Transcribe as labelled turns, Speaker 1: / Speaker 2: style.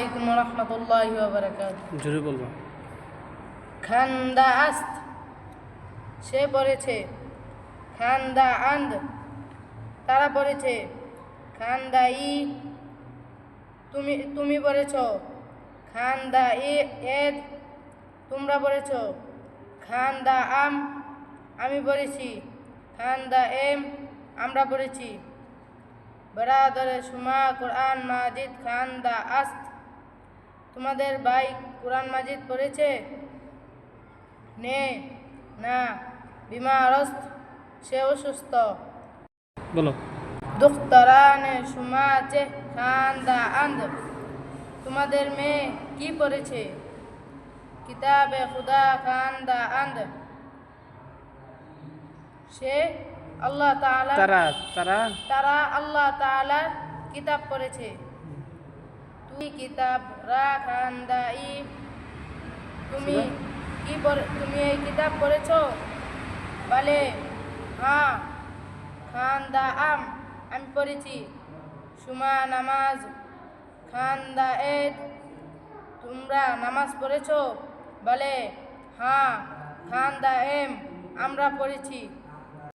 Speaker 1: আলাইকুম ওয়া রাহমাতুল্লাহি ওয়া বারাকাতুহু।
Speaker 2: জোরে বলবো।
Speaker 1: খান্দা আস্ত, সে পড়েছে। খান্দা আন্দ, তারা পড়েছে। খান্দা ই, তুমি পড়েছ। খান্দা এদ, তোমরা পড়েছ। খান্দা আম, আমি পড়েছি। খান্দা এম, আমরা পড়েছি। বরাদরে সুমা কোরআন মাজিদ খান্দা আস্ত, তোমাদের ভাই কোরআন মাজিদ পড়েছে? নে না বিমারস্ত, সে অসুস্থ।
Speaker 2: বলো।
Speaker 1: দুখতারানে সুমাচে খান্দা আন্দ, তোমাদের মেয়ে কি পড়েছে? কিতাবে খুদা খান্দা আন্দ, সে আল্লাহ তাআলা তারা আল্লাহ তাআলার কিতাব পড়েছে। তুই কিতাব রা খান্দা ই, তুমি এই কিতাব পড়েছো? বলে হ্যাঁ। খান্দা আম, আমি পড়েছি। সুমা নামাজ খান্দা এদ, তোমরা নামাজ পড়েছো? বলে হ্যাঁ। খান্দা এম, আমরা পড়েছি।